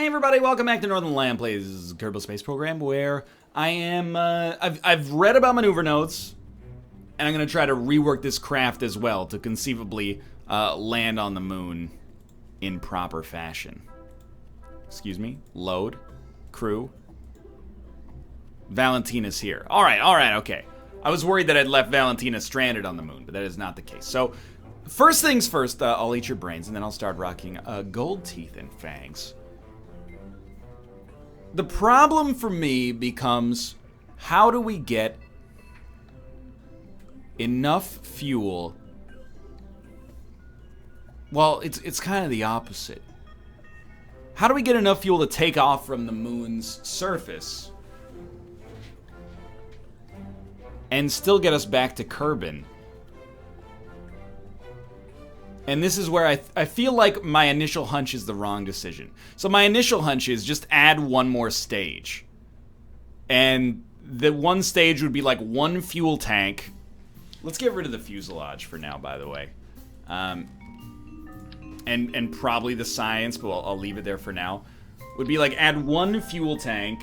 everybody, welcome back to Northernlion plays Kerbal Space Program, where I am, I've read about maneuver nodes, and I'm going to try to rework this craft as well to conceivably land on the moon in proper fashion. Excuse me, load, crew. Valentina's here. Alright, okay. I was worried that I'd left Valentina stranded on the moon, but that is not the case. So, first things first, I'll eat your brains, and then I'll start rocking gold teeth and fangs. The problem for me becomes, how do we get enough fuel? Well, it's kind of the opposite. How do we get enough fuel to take off from the moon's surface and still get us back to Kerbin? And this is where I feel like my initial hunch is the wrong decision. So my initial hunch is just add one more stage. And the one stage would be like one fuel tank. Let's get rid of the fuselage for now, by the way. And probably the science, but I'll leave it there for now. Would be like add one fuel tank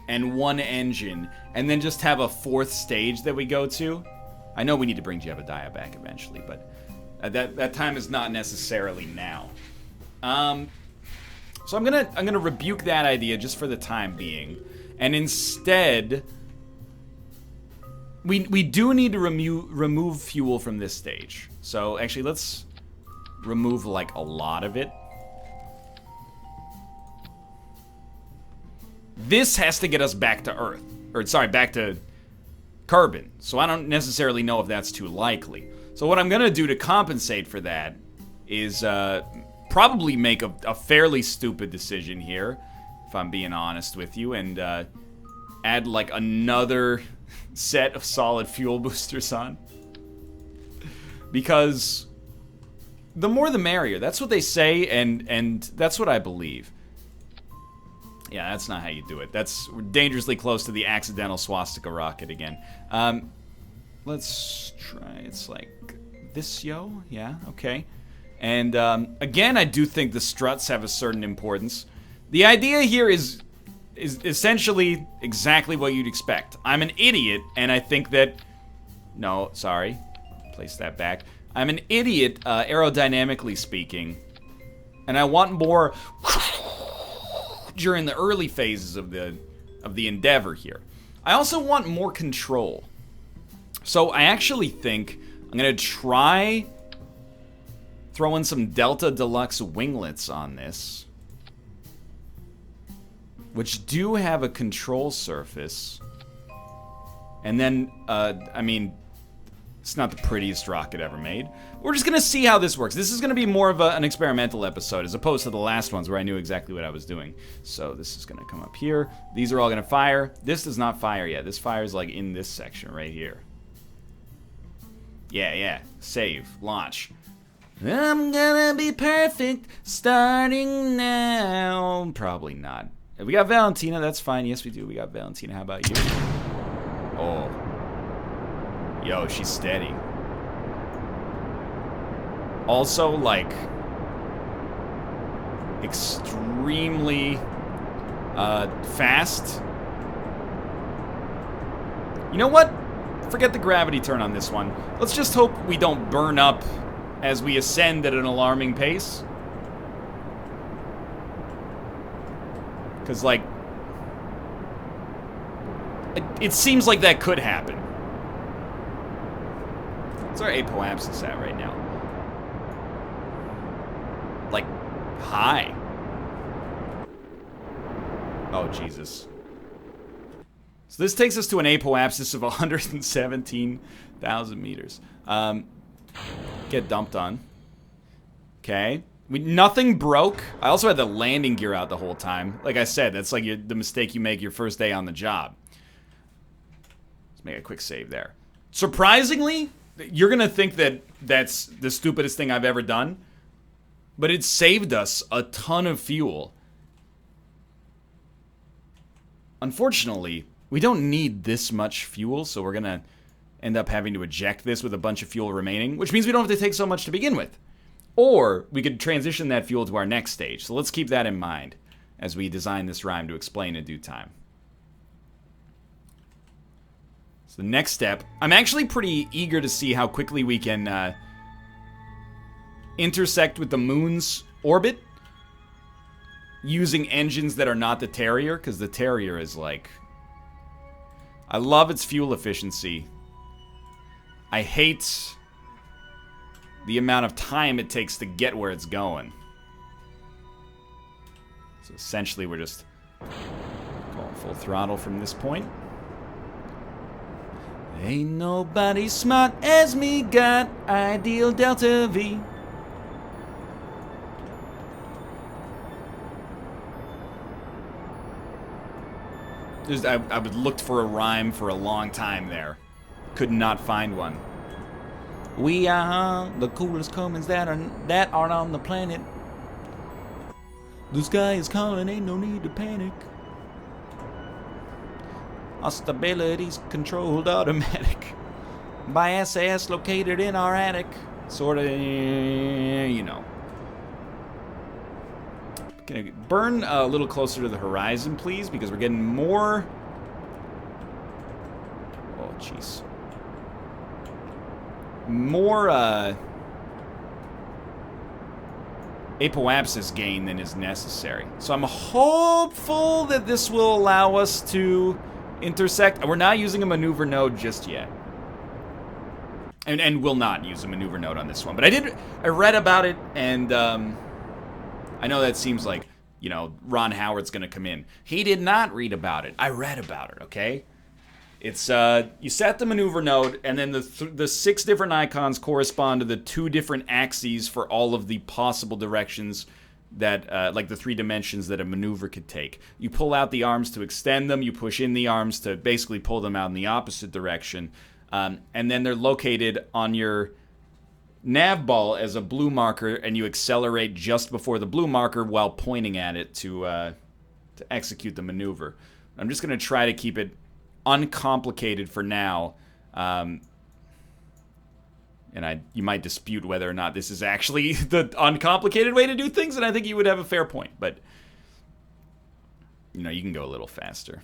and one engine, and then just have a fourth stage that we go to. I know we need to bring Jebediah back eventually, but that time is not necessarily now. So I'm gonna rebuke that idea just for the time being, and instead, we do need to remove fuel from this stage. So actually, let's remove like a lot of it. This has to get us back to Earth, or sorry, back to Kerbin. So I don't necessarily know if that's too likely. So what I'm gonna do to compensate for that is probably make a fairly stupid decision here, if I'm being honest with you, and add like another set of solid fuel boosters on. Because the more the merrier. That's what they say, and that's what I believe. Yeah, that's not how you do it. We're dangerously close to the accidental swastika rocket again. Let's try, it's like this, yo? Yeah, okay. And again, I do think the struts have a certain importance. The idea here is essentially exactly what you'd expect. I'm an idiot, and I think that... No, sorry. Place that back. I'm an idiot, aerodynamically speaking, and I want more during the early phases of the endeavor here. I also want more control. So I actually think I'm gonna try throwing some Delta Deluxe winglets on this, which do have a control surface. And then, I mean, it's not the prettiest rocket ever made. We're just gonna see how this works. This is gonna be more of an experimental episode as opposed to the last ones where I knew exactly what I was doing. So this is gonna come up here. These are all gonna fire. This does not fire yet. This fires like in this section right here. Yeah. Save. Launch. I'm gonna be perfect starting now. Probably not. We got Valentina, that's fine. Yes, we do. We got Valentina. How about you? Oh. Yo, she's steady. Also, like, extremely fast. You know what? Forget the gravity turn on this one. Let's just hope we don't burn up as we ascend at an alarming pace. Because, like, it seems like that could happen. What's our apoapsis at right now? Like, high. Oh, Jesus. So this takes us to an apoapsis of 117,000 meters. Get dumped on. Okay. Nothing broke. I also had the landing gear out the whole time. Like I said, that's like the mistake you make your first day on the job. Let's make a quick save there. Surprisingly, you're gonna think that that's the stupidest thing I've ever done, but it saved us a ton of fuel. Unfortunately, we don't need this much fuel, so we're gonna end up having to eject this with a bunch of fuel remaining, which means we don't have to take so much to begin with. Or we could transition that fuel to our next stage, so let's keep that in mind. as we design this rhyme to explain in due time. So the next step, I'm actually pretty eager to see how quickly we can intersect with the moon's orbit using engines that are not the Terrier, because the Terrier is like... I love its fuel efficiency. I hate the amount of time it takes to get where it's going. So essentially we're just going full throttle from this point. Ain't nobody smart as me, got ideal delta V. I would looked for a rhyme for a long time there. Could not find one. We are the coolest comings that are on the planet. The sky is calling, ain't no need to panic. Our stability's controlled automatic by SAS located in our attic. Sorta, you know. Can I burn a little closer to the horizon, please? Because we're getting more... Oh, jeez. More, apoapsis gain than is necessary. So I'm hopeful that this will allow us to intersect. We're not using a maneuver node just yet. And will not use a maneuver node on this one. But I read about it, and I know that seems like, you know, Ron Howard's gonna come in. He did not read about it. I read about it, okay? It's, you set the maneuver node, and then the 6 different icons correspond to the 2 different axes for all of the possible directions that, like the 3 dimensions that a maneuver could take. You pull out the arms to extend them, you push in the arms to basically pull them out in the opposite direction, and then they're located on your nav ball as a blue marker, and you accelerate just before the blue marker while pointing at it to execute the maneuver. I'm just going to try to keep it uncomplicated for now, and you might dispute whether or not this is actually the uncomplicated way to do things, and I think you would have a fair point, but you know, you can go a little faster.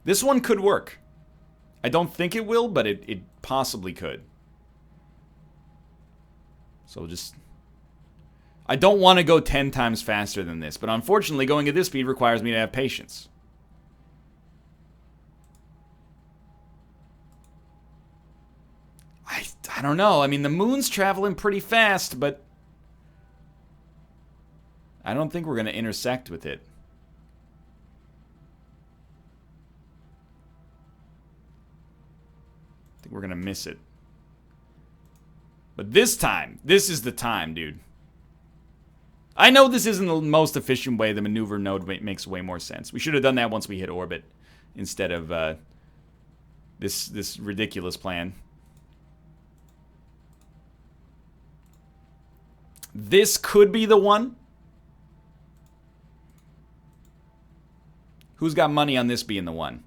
This one could work. I don't think it will, but it possibly could. So just... I don't want to go 10 times faster than this, but unfortunately going at this speed requires me to have patience. I don't know. I mean, the moon's traveling pretty fast, but I don't think we're going to intersect with it. I think we're going to miss it. But this time, this is the time, dude. I know this isn't the most efficient way. The maneuver node makes way more sense. We should have done that once we hit orbit instead of this ridiculous plan. This could be the one. Who's got money on this being the one?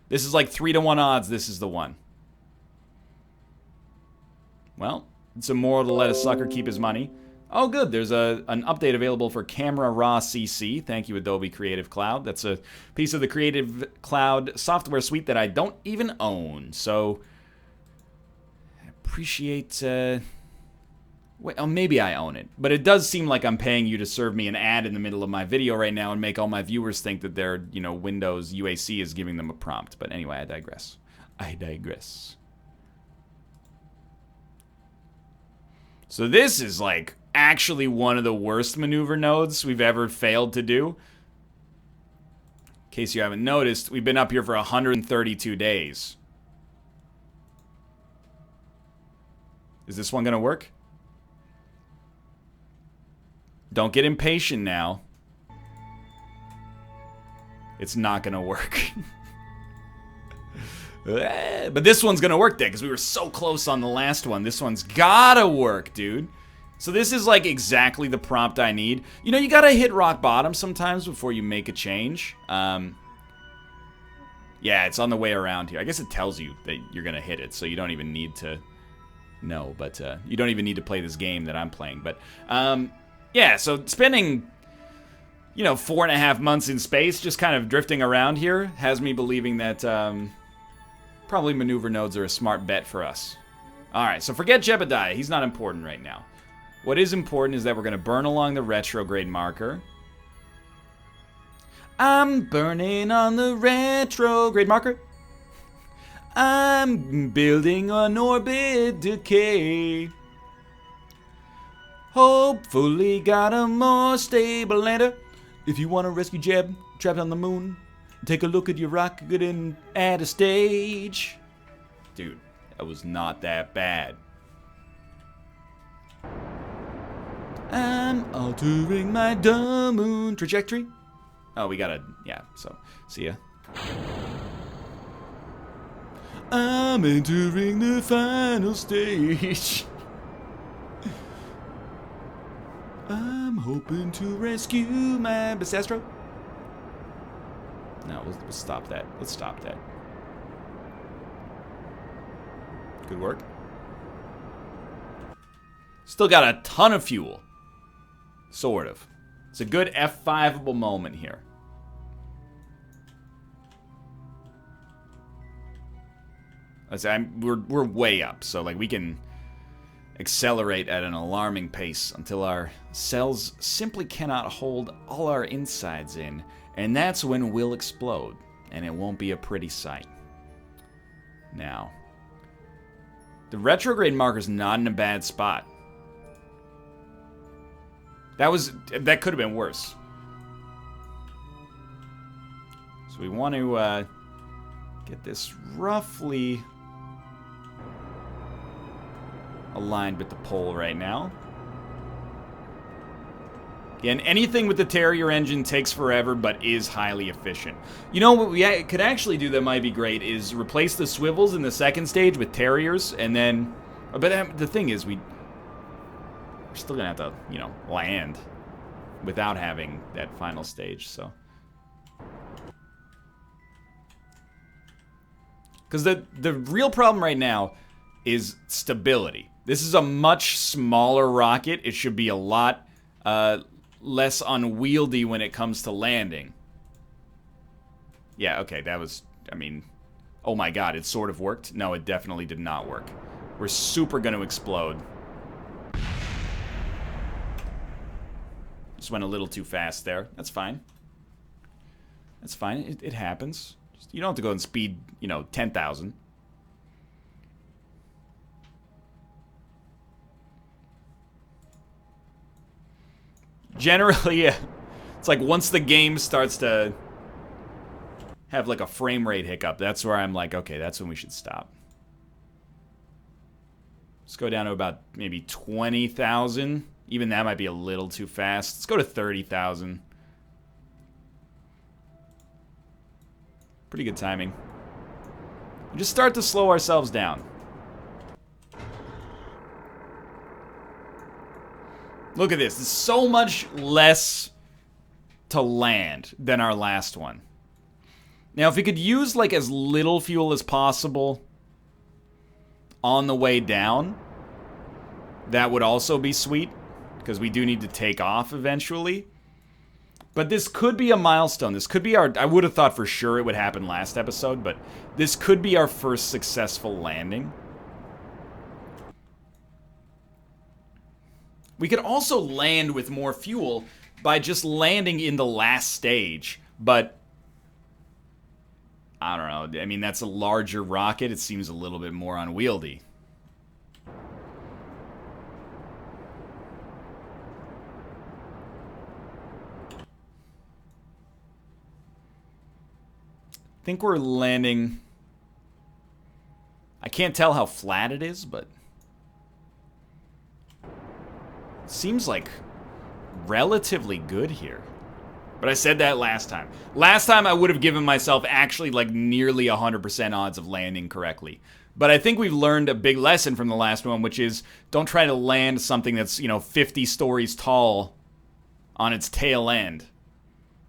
This is like 3-to-1 odds. This is the one. Well, it's immoral to let a sucker keep his money. Oh, good. There's an update available for Camera Raw CC. Thank you, Adobe Creative Cloud. That's a piece of the Creative Cloud software suite that I don't even own. So, I appreciate... Wait, oh, maybe I own it. But it does seem like I'm paying you to serve me an ad in the middle of my video right now and make all my viewers think that their, you know, Windows UAC is giving them a prompt. But anyway, I digress. I digress. So this is like... actually one of the worst maneuver nodes we've ever failed to do. In case you haven't noticed, we've been up here for 132 days. Is this one gonna work? Don't get impatient now. It's not gonna work. But this one's gonna work then, because we were so close on the last one. This one's gotta work, dude. So this is like exactly the prompt I need. You know, you gotta hit rock bottom sometimes before you make a change. Yeah, it's on the way around here. I guess it tells you that you're gonna hit it, so you don't even need to know, but you don't even need to play this game that I'm playing. But, yeah, so spending, 4.5 months in space just kind of drifting around here has me believing that probably maneuver nodes are a smart bet for us. Alright, so forget Jebediah. He's not important right now. What is important is that we're going to burn along the retrograde marker. I'm burning on the retrograde marker. I'm building an orbit decay. Hopefully got a more stable lander. If you want to rescue Jeb, trapped on the moon, take a look at your rocket and add a stage. Dude, that was not that bad. I'm altering my dumb moon trajectory. Oh, we gotta, yeah, so, see ya. I'm entering the final stage. I'm hoping to rescue my Bisastro. No, we'll stop that. Let's stop that. Good work. Still got a ton of fuel. Sort of. It's a good F5-able moment here. We're way up, so like we can accelerate at an alarming pace until our cells simply cannot hold all our insides in, and that's when we'll explode, and it won't be a pretty sight. Now, the retrograde marker's not in a bad spot. That could have been worse. So we want to get this roughly aligned with the pole right now. Again, anything with the Terrier engine takes forever, but is highly efficient. You know what we could actually do that might be great is replace the swivels in the second stage with Terriers, and then... But the thing is, we're still gonna have to, land without having that final stage, so... Because the real problem right now is stability. This is a much smaller rocket. It should be a lot less unwieldy when it comes to landing. Yeah, okay, that was... oh my god, it sort of worked. No, it definitely did not work. We're super gonna explode. Just went a little too fast there. That's fine. That's fine. It happens. You don't have to go and speed, 10,000. Generally, yeah. It's like once the game starts to have like a frame rate hiccup, that's where I'm like, okay, that's when we should stop. Let's go down to about maybe 20,000. Even that might be a little too fast. Let's go to 30,000. Pretty good timing. We just start to slow ourselves down. Look at this. It's so much less to land than our last one. Now, if we could use like as little fuel as possible on the way down, that would also be sweet, because we do need to take off eventually. But this could be a milestone. This could be our... I would have thought for sure it would happen last episode, but this could be our first successful landing. We could also land with more fuel by just landing in the last stage, but... I don't know. That's a larger rocket. It seems a little bit more unwieldy. I think we're landing... I can't tell how flat it is, but... it seems like relatively good here. But I said that last time. Last time I would have given myself actually like nearly 100% odds of landing correctly. But I think we've learned a big lesson from the last one, which is don't try to land something that's, 50 stories tall on its tail end.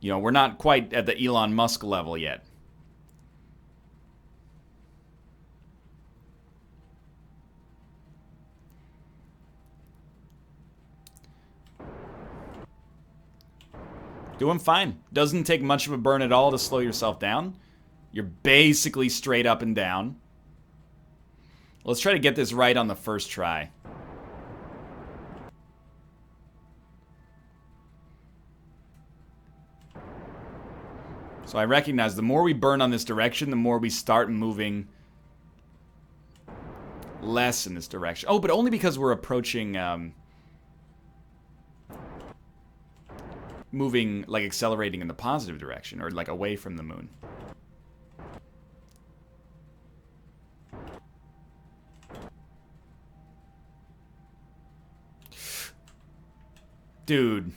We're not quite at the Elon Musk level yet. Doing fine. Doesn't take much of a burn at all to slow yourself down. You're basically straight up and down. Let's try to get this right on the first try. So I recognize the more we burn on this direction, the more we start moving less in this direction. Oh, but only because we're approaching, moving, like accelerating in the positive direction, or like away from the moon. Dude,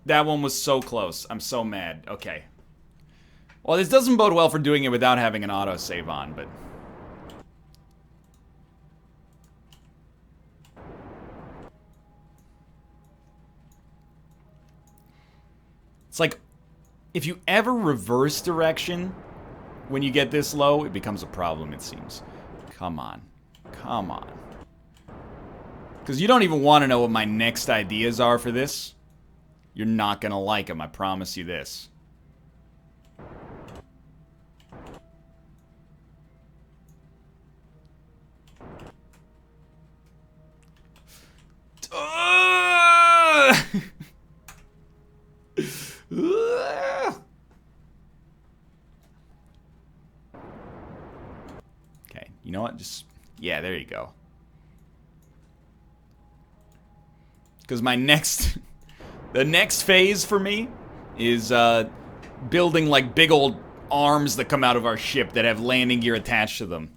that one was so close. I'm so mad. Okay. Well, this doesn't bode well for doing it without having an autosave on, but... It's like, if you ever reverse direction when you get this low, it becomes a problem, it seems. Come on. Come on. Because you don't even want to know what my next ideas are for this. You're not going to like them, I promise you this. Okay, you know what? Just, yeah, there you go. Because my next, the next phase for me is building like big old arms that come out of our ship that have landing gear attached to them.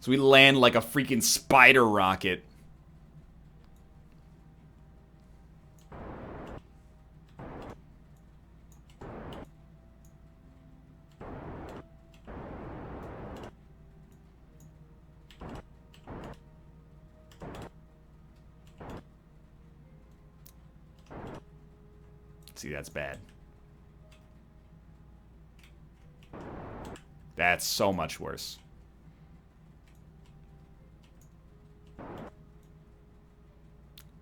So we land like a freaking spider rocket. See, that's bad. That's so much worse.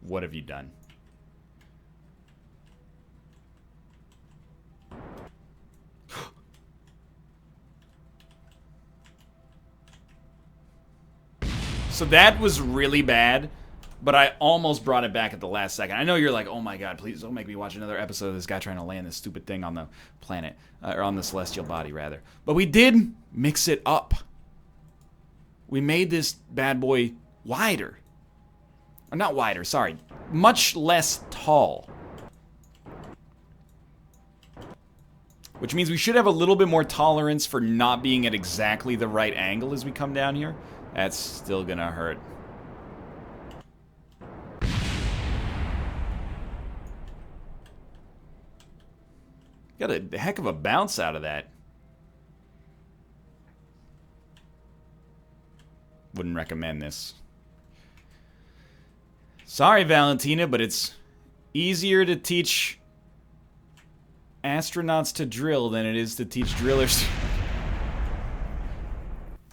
What have you done? So that was really bad, but I almost brought it back at the last second. I know you're like, oh my god, please don't make me watch another episode of this guy trying to land this stupid thing on the planet. Or on the celestial body, rather. But we did mix it up. We made this bad boy wider. Or not wider, sorry. Much less tall. Which means we should have a little bit more tolerance for not being at exactly the right angle as we come down here. That's still gonna hurt. Got a heck of a bounce out of that. Wouldn't recommend this. Sorry, Valentina, but it's easier to teach astronauts to drill than it is to teach drillers.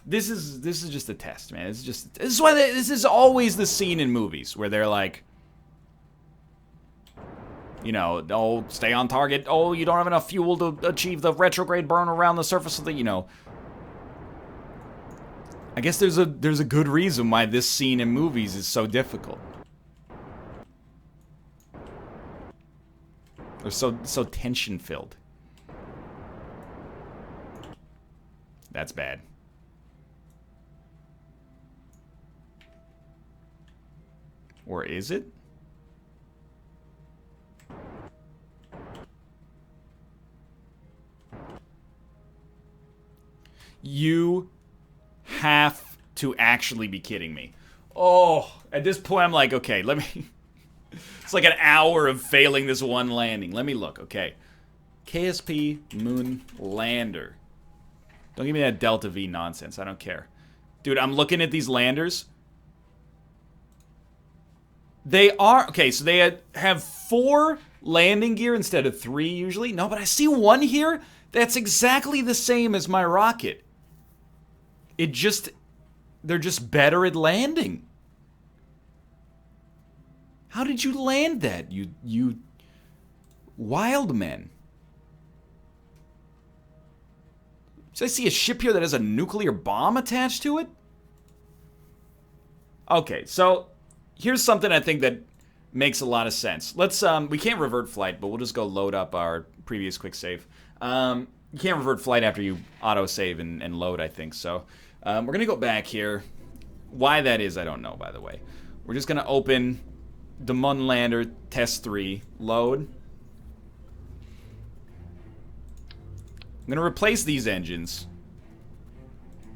This is just a test, man. This is why this is always the scene in movies where they're like, you know, oh, stay on target. Oh, you don't have enough fuel to achieve the retrograde burn around the surface of the, you know. I guess there's a good reason why this scene in movies is so difficult. Or so tension filled. That's bad. Or is it? You have to actually be kidding me. Oh, at this point I'm like, okay, let me... It's like an hour of failing this one landing. Let me look, okay. KSP Moon Lander. Don't give me that Delta V nonsense, I don't care. Dude, I'm looking at these landers. They are... Okay, so they have 4 landing gear instead of 3 usually. No, but I see one here that's exactly the same as my rocket. It just... They're just better at landing. How did you land that? You... Wild men. So I see a ship here that has a nuclear bomb attached to it? Okay, so here's something I think that makes a lot of sense. Let's, we can't revert flight, but we'll just go load up our previous quick save. You can't revert flight after you auto-save and load, I think, so. We're gonna go back here. Why that is, I don't know, by the way. We're just gonna open the Munlander Test 3, load. I'm gonna replace these engines.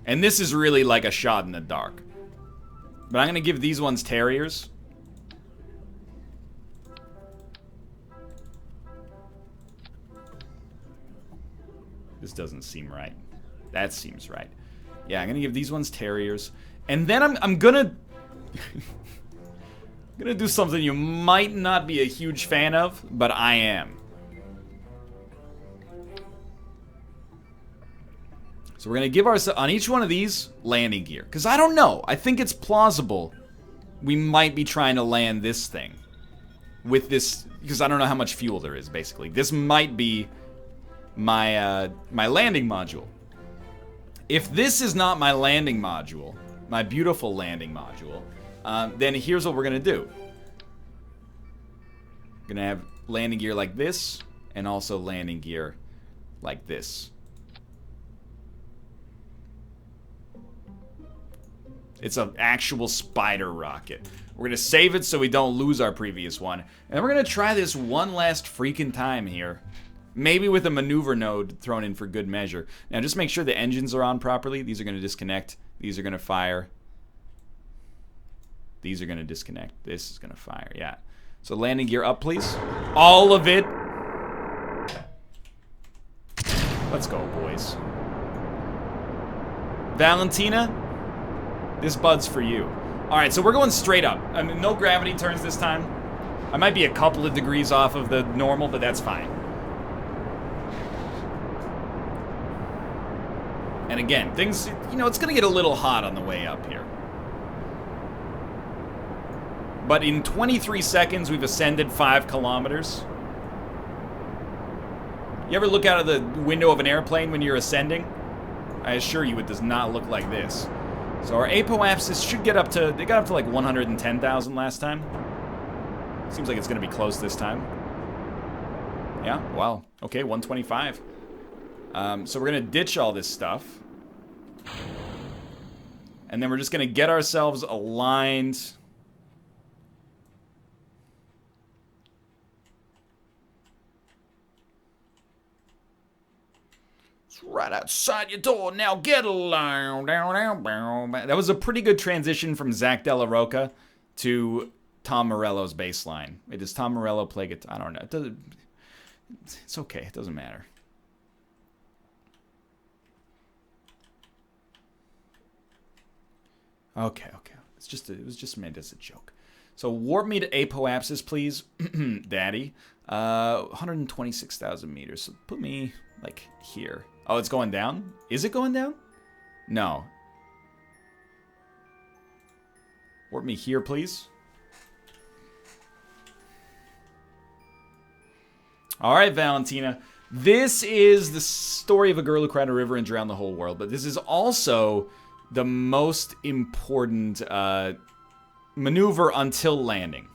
And this is really like a shot in the dark. But I'm gonna give these ones Terriers. This doesn't seem right. That seems right. Yeah, I'm gonna give these ones Terriers. And then I'm gonna... I'm gonna do something you might not be a huge fan of, but I am. So we're gonna give ourselves, on each one of these, landing gear. Because I don't know, I think it's plausible we might be trying to land this thing. With this, because I don't know how much fuel there is, basically. This might be my, my landing module. If this is not my landing module, my beautiful landing module, then here's what we're gonna do. We're gonna have landing gear like this, and also landing gear like this. It's an actual spider rocket. We're gonna save it so we don't lose our previous one. And we're gonna try this one last freaking time here. Maybe with a maneuver node thrown in for good measure. Now just make sure the engines are on properly. These are gonna disconnect. These are gonna fire. These are gonna disconnect. This is gonna fire, yeah. So landing gear up, please. All of it. Let's go, boys. Valentina, this bud's for you. All right, so we're going straight up. I mean, no gravity turns this time. I might be a couple of degrees off of the normal, but that's fine. And again, things, you know, it's gonna get a little hot on the way up here. But in 23 seconds, we've ascended 5 kilometers. You ever look out of the window of an airplane when you're ascending? I assure you it does not look like this. So our apoapsis should get up to, they got up to like 110,000 last time. Seems like it's gonna be close this time. Yeah, wow. Okay, 125. So we're gonna ditch all this stuff. And then we're just gonna get ourselves aligned. It's right outside your door, now get along. That was a pretty good transition from Zach Della Rocca to Tom Morello's bass line. Wait, does Tom Morello play guitar? I don't know. It doesn't, it's okay, it doesn't matter. Okay. It was just meant as a joke. So warp me to apoapsis, please, Daddy. 126,000 meters. So put me like here. Oh, it's going down? Is it going down? No. Warp me here, please. All right, Valentina. This is the story of a girl who cried a river and drowned the whole world, but this is also the most important maneuver until landing.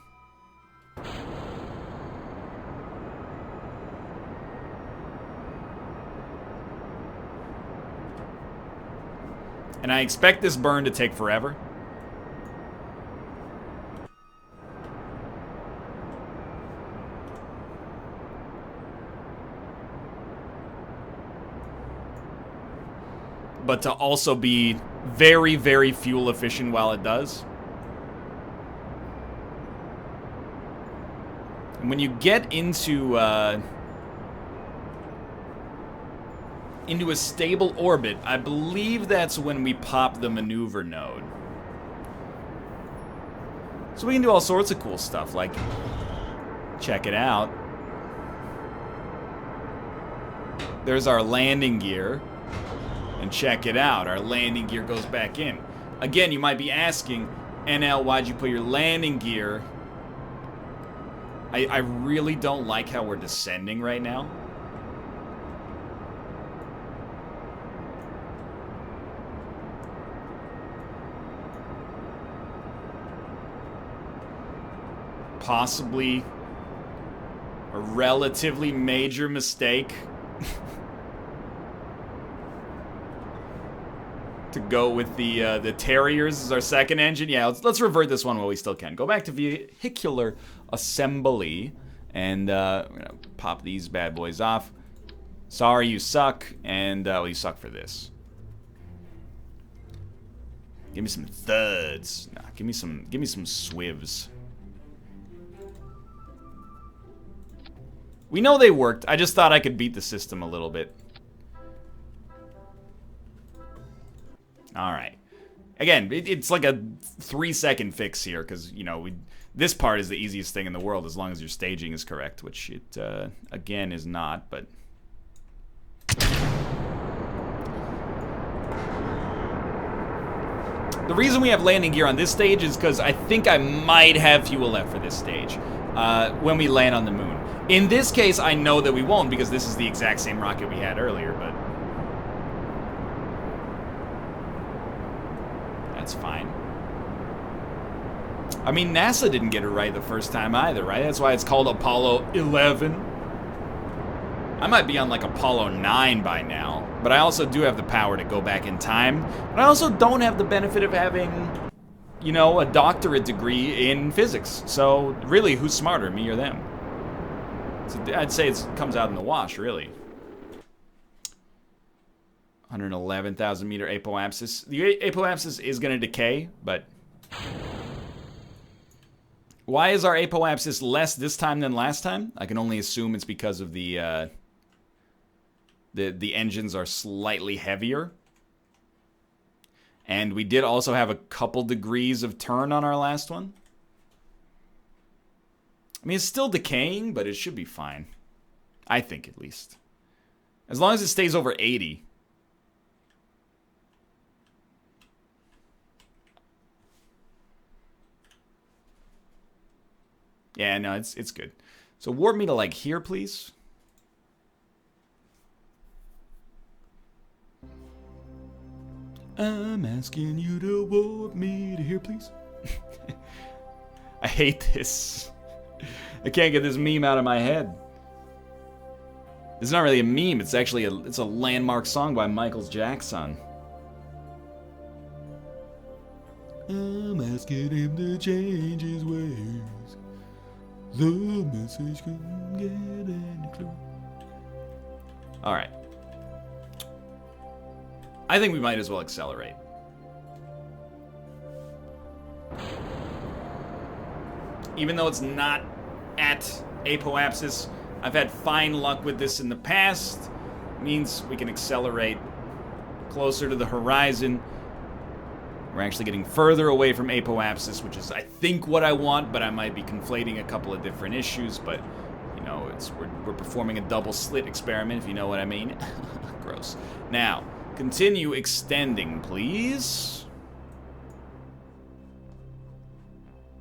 And I expect this burn to take forever. But to also be very, very fuel efficient while it does. And when you get into a stable orbit, I believe that's when we pop the maneuver node. So we can do all sorts of cool stuff, like, check it out. There's our landing gear. And check it out, our landing gear goes back in. Again, you might be asking, NL, why'd you put your landing gear I really don't like how we're descending right now. Possibly a relatively major mistake to go with the Terriers as our second engine. Yeah, let's revert this one while we still can. Go back to vehicular assembly, and we're gonna pop these bad boys off. Sorry, you suck, and well, you suck for this. Give me some thuds. Nah, give me some swivs. We know they worked. I just thought I could beat the system a little bit. Alright. Again, it's like a 3-second fix here, because, you know, this part is the easiest thing in the world as long as your staging is correct, which it, again, is not, but... The reason we have landing gear on this stage is because I think I might have fuel left for this stage when we land on the moon. In this case, I know that we won't, because this is the exact same rocket we had earlier, but... That's fine. I mean, NASA didn't get it right the first time either, right? That's why it's called Apollo 11. I might be on, like, Apollo 9 by now, but I also do have the power to go back in time. But I also don't have the benefit of having, you know, a doctorate degree in physics. So, really, who's smarter, me or them? So I'd say it comes out in the wash, really. 111,000 meter apoapsis. The apoapsis is going to decay, but... Why is our apoapsis less this time than last time? I can only assume it's because of the engines are slightly heavier. And we did also have a couple degrees of turn on our last one. I mean, it's still decaying, but it should be fine. I think, at least. As long as it stays over 80. Yeah, no, it's good. So warp me to, like, here, please. I'm asking you to warp me to here, please. I hate this. I can't get this meme out of my head. It's not really a meme. It's actually it's a landmark song by Michael Jackson. I'm asking him to change his ways. The message couldn't get any clearer. All right. I think we might as well accelerate. Even though it's not at apoapsis, I've had fine luck with this in the past. Means we can accelerate closer to the horizon. We're actually getting further away from apoapsis, which is, I think, what I want, but I might be conflating a couple of different issues. But, you know, we're performing a double slit experiment, if you know what I mean. Gross. Now, continue extending, please.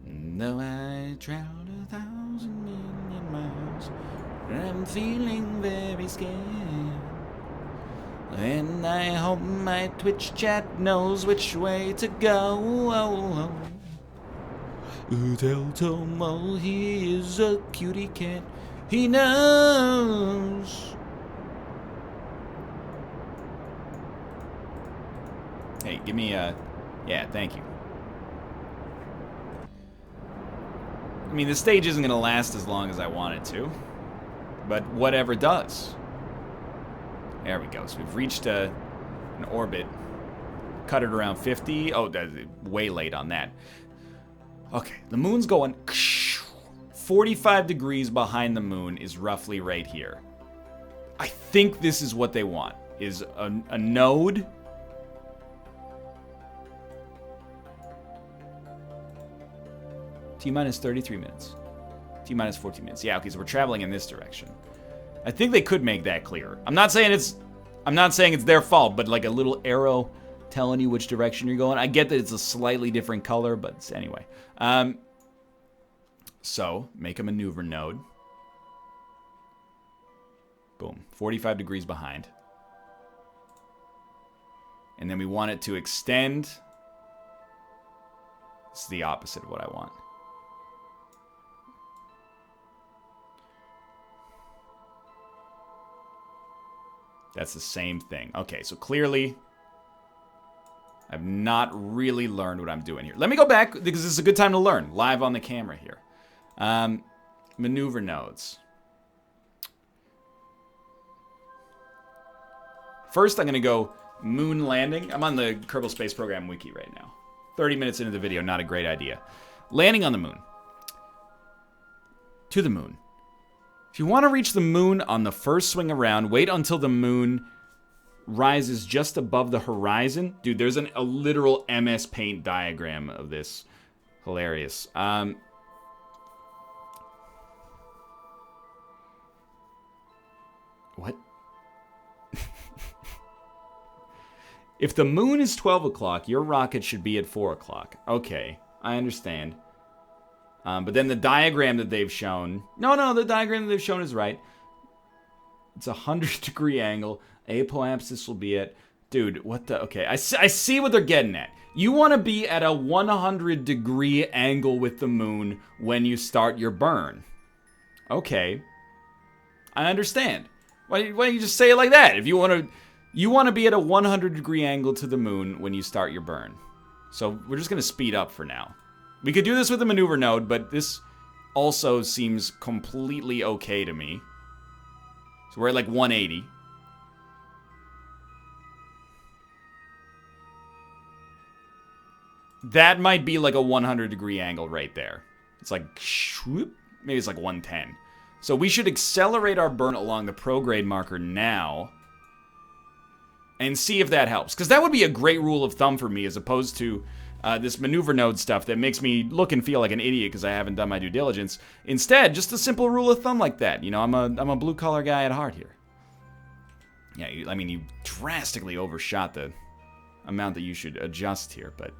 Though I traveled 1,000 million miles, I'm feeling very scared. And I hope my Twitch chat knows which way to go. Tell Tomo he is a cutie cat. He knows. Hey, give me a... Yeah, thank you. I mean, the stage isn't going to last as long as I want it to. But whatever does. There we go. So we've reached an orbit. Cut it around 50. Oh, way late on that. Okay, the moon's going 45 degrees behind the moon is roughly right here. I think this is what they want, is a node. T-minus 33 minutes. T-minus 14 minutes. Yeah, okay, so we're traveling in this direction. I think they could make that clearer. I'm not saying it's their fault, but like a little arrow telling you which direction you're going. I get that it's a slightly different color, but anyway. So, make a maneuver node. Boom. 45 degrees behind. And then we want it to extend. This is the opposite of what I want. That's the same thing. Okay, so clearly, I've not really learned what I'm doing here. Let me go back, because this is a good time to learn, live on the camera here. Maneuver nodes. First, I'm going to go moon landing. I'm on the Kerbal Space Program wiki right now. 30 minutes into the video, not a great idea. Landing on the moon. To the moon. If you want to reach the moon on the first swing around, wait until the moon rises just above the horizon. Dude, there's a literal MS Paint diagram of this. Hilarious. What? If the moon is 12 o'clock, your rocket should be at 4 o'clock. Okay, I understand. But then the diagram that they've shown... No, the diagram that they've shown is right. It's a 100-degree angle. Apoapsis will be at... Dude, what the... Okay, I see what they're getting at. You want to be at a 100-degree angle with the moon when you start your burn. Okay. I understand. Why don't you just say it like that? If you want to... You want to be at a 100-degree angle to the moon when you start your burn. So we're just going to speed up for now. We could do this with a maneuver node, but this also seems completely okay to me. So we're at like 180. That might be like a 100-degree angle right there. It's like, whoop, maybe it's like 110. So we should accelerate our burn along the prograde marker now and see if that helps. Because that would be a great rule of thumb for me as opposed to this maneuver node stuff that makes me look and feel like an idiot because I haven't done my due diligence. Instead, just a simple rule of thumb like that. You know, I'm a blue-collar guy at heart here. Yeah, you drastically overshot the amount that you should adjust here, but...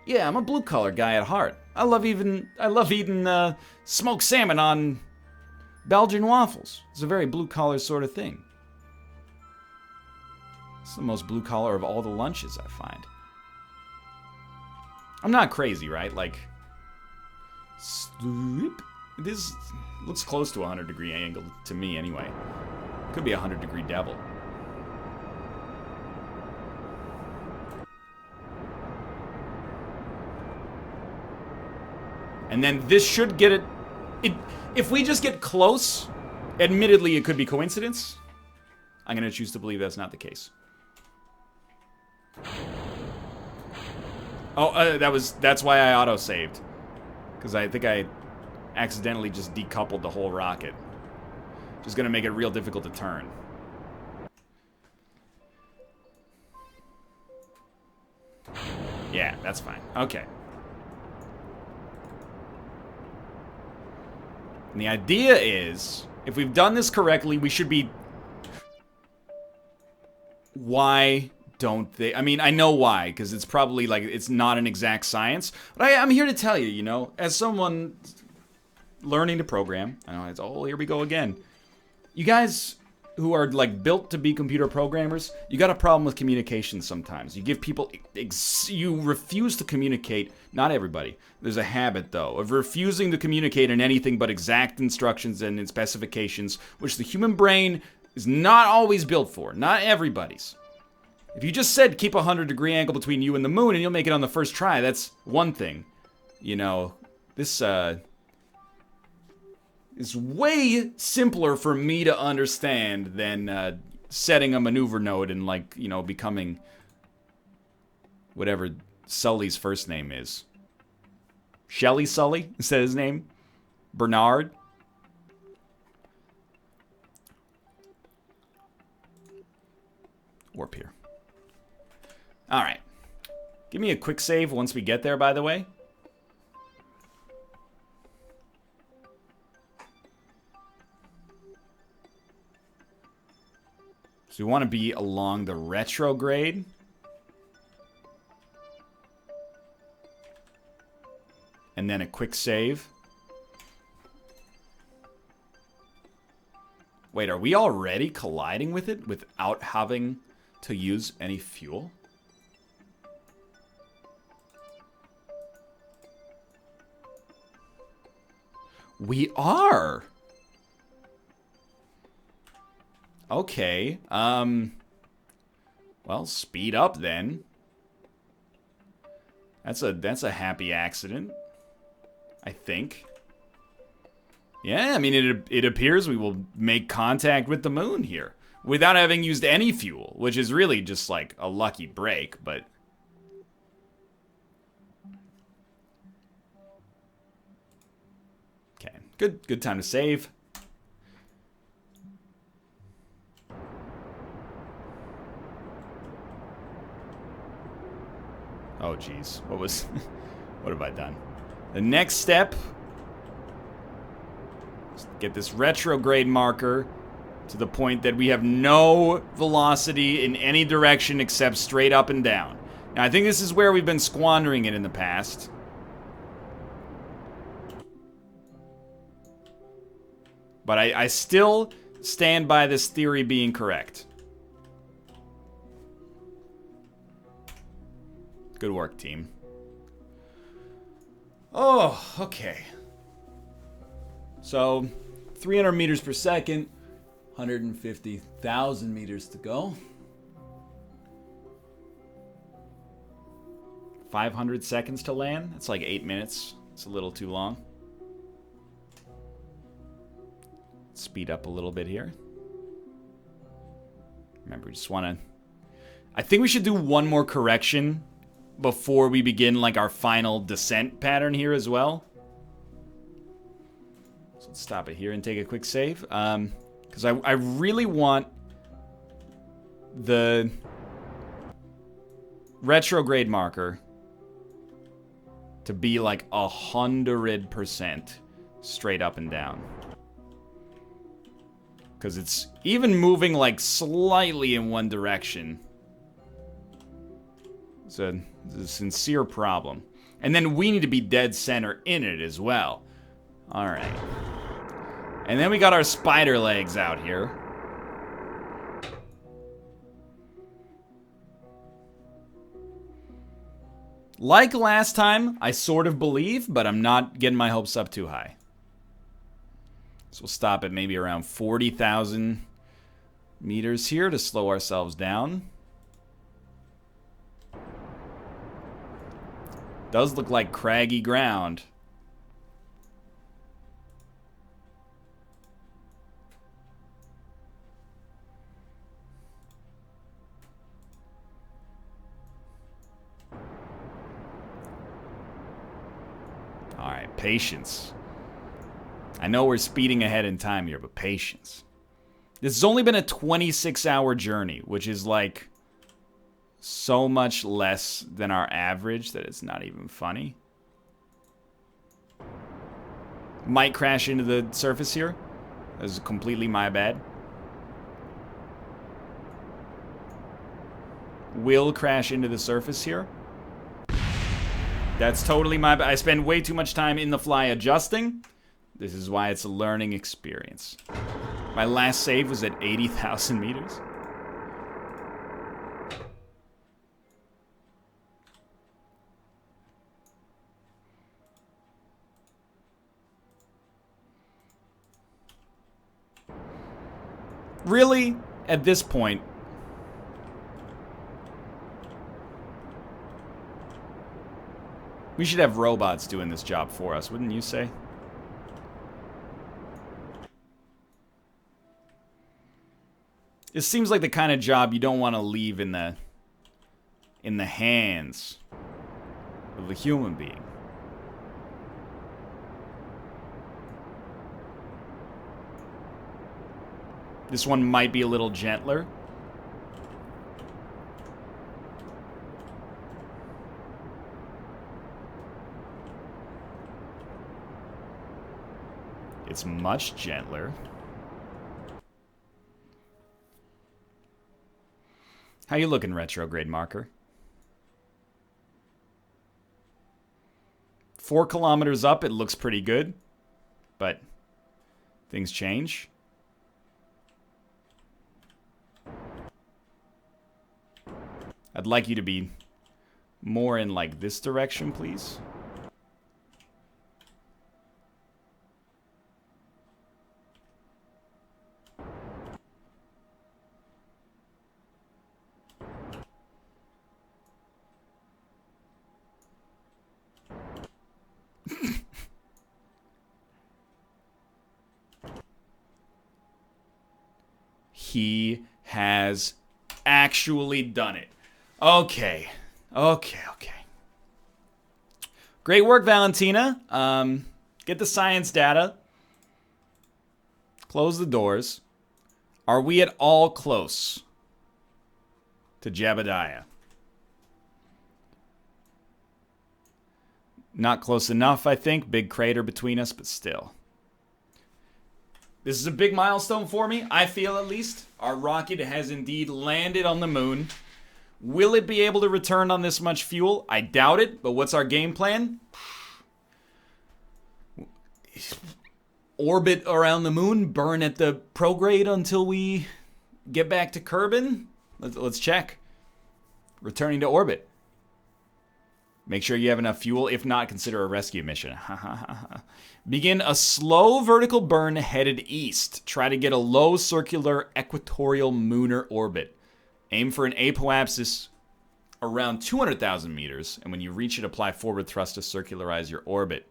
Yeah, I'm a blue-collar guy at heart. I love eating smoked salmon on Belgian waffles. It's a very blue-collar sort of thing. It's the most blue-collar of all the lunches, I find. I'm not crazy, right? Like, this looks close to a 100-degree angle to me, anyway. Could be a 100-degree devil. And then this should get it... If we just get close, admittedly, it could be coincidence. I'm going to choose to believe that's not the case. Oh, that's why I auto-saved. Because I think I accidentally just decoupled the whole rocket. Just going to make it real difficult to turn. Yeah, that's fine. Okay. And the idea is, if we've done this correctly, we should be... Why don't they... I mean, I know why, because it's probably, like, it's not an exact science. But I'm here to tell you, you know, as someone learning to program, I know it's, oh, here we go again. You guys who are, like, built to be computer programmers, you got a problem with communication sometimes. You give people... you refuse to communicate... Not everybody. There's a habit, though, of refusing to communicate in anything but exact instructions and in specifications, which the human brain is not always built for. Not everybody's. If you just said keep a 100-degree angle between you and the moon and you'll make it on the first try, that's one thing. You know, this is way simpler for me to understand than setting a maneuver node and, like, you know, becoming whatever Sully's first name is. Shelley Sully? Is that his name? Bernard? Warp here. Alright. Give me a quick save once we get there, by the way. So we want to be along the retrograde. And then a quick save. Wait, are we already colliding with it without having to use any fuel? We are. Okay. Well, speed up then. That's a happy accident, I think. Yeah, I mean, it appears we will make contact with the moon here without having used any fuel, which is really just like a lucky break, but... Okay, good time to save. Oh, geez. What have I done? The next step... Get this retrograde marker to the point that we have no velocity in any direction except straight up and down. Now, I think this is where we've been squandering it in the past. But I still stand by this theory being correct. Good work, team. Oh, okay. So, 300 meters per second, 150,000 meters to go. 500 seconds to land. That's like 8 minutes. It's a little too long. Speed up a little bit here. Remember, we just want to... I think we should do one more correction before we begin like our final descent pattern here as well. So let's stop it here and take a quick save. Because I really want the retrograde marker to be like 100% straight up and down. Because it's even moving like slightly in one direction. It's a sincere problem. And then we need to be dead center in it as well. Alright. And then we got our spider legs out here. Like last time, I sort of believe, but I'm not getting my hopes up too high. So we'll stop at maybe around 40,000 meters here to slow ourselves down. Does look like craggy ground. All right, patience. I know we're speeding ahead in time here, but patience. This has only been a 26-hour journey, which is like so much less than our average that it's not even funny. Might crash into the surface here. This is completely my bad. Will crash into the surface here. That's totally my bad. I spend way too much time in the fly adjusting. This is why it's a learning experience. My last save was at 80,000 meters. Really, at this point, we should have robots doing this job for us, wouldn't you say? It seems like the kind of job you don't want to leave in the hands of a human being. This one might be a little gentler. It's much gentler. How you looking, retrograde marker? 4 kilometers up, it looks pretty good. But things change. I'd like you to be more in, like, this direction, please. He has actually done it. Okay. Great work, Valentina. Get the science data. Close the doors. Are we at all close to Jebediah? Not close enough, I think. Big crater between us, but still. This is a big milestone for me, I feel at least. Our rocket has indeed landed on the moon. Will it be able to return on this much fuel? I doubt it, but what's our game plan? Orbit around the moon, burn at the prograde until we get back to Kerbin? Let's check. Returning to orbit. Make sure you have enough fuel. If not, consider a rescue mission. Begin a slow vertical burn headed east. Try to get a low circular equatorial lunar orbit. Aim for an apoapsis around 200,000 meters, and when you reach it, apply forward thrust to circularize your orbit.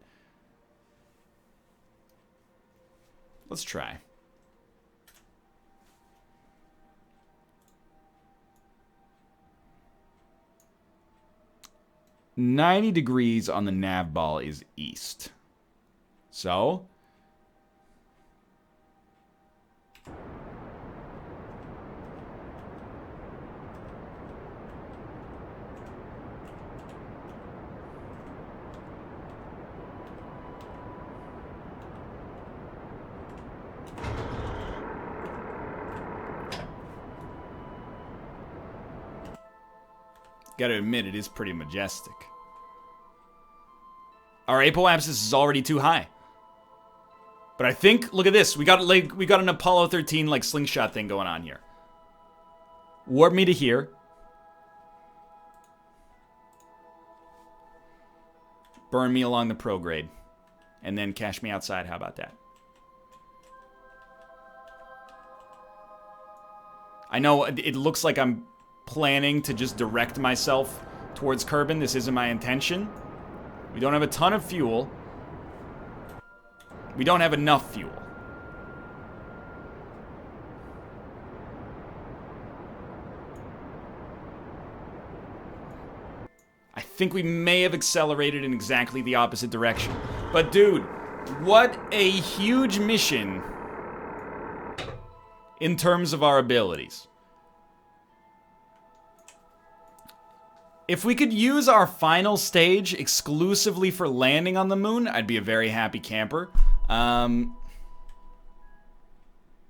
Let's try. "90 degrees on the nav ball is east. So, gotta admit, it is pretty majestic. Our apoapsis is already too high. But I think, look at this. We got an Apollo 13 like slingshot thing going on here. Warp me to here. Burn me along the prograde. And then cash me outside. How about that? I know it looks like I'm planning to just direct myself towards Kerbin. This isn't my intention. We don't have a ton of fuel. We don't have enough fuel. I think we may have accelerated in exactly the opposite direction. But dude, what a huge mission in terms of our abilities. If we could use our final stage exclusively for landing on the moon, I'd be a very happy camper.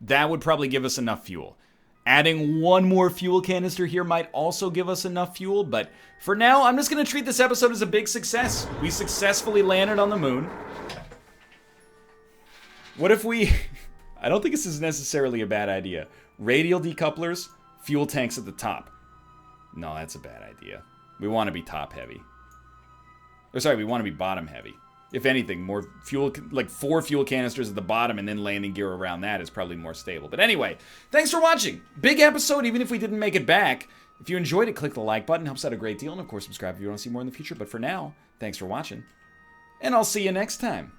That would probably give us enough fuel. Adding one more fuel canister here might also give us enough fuel, but for now, I'm just going to treat this episode as a big success. We successfully landed on the moon. What if we... I don't think this is necessarily a bad idea. Radial decouplers, fuel tanks at the top. No, that's a bad idea. We want to be top heavy. Or sorry, we want to be bottom heavy. If anything, more fuel, like 4 fuel canisters at the bottom and then landing gear around that is probably more stable. But anyway, thanks for watching. Big episode, even if we didn't make it back. If you enjoyed it, click the like button. Helps out a great deal. And of course, subscribe if you want to see more in the future. But for now, thanks for watching. And I'll see you next time.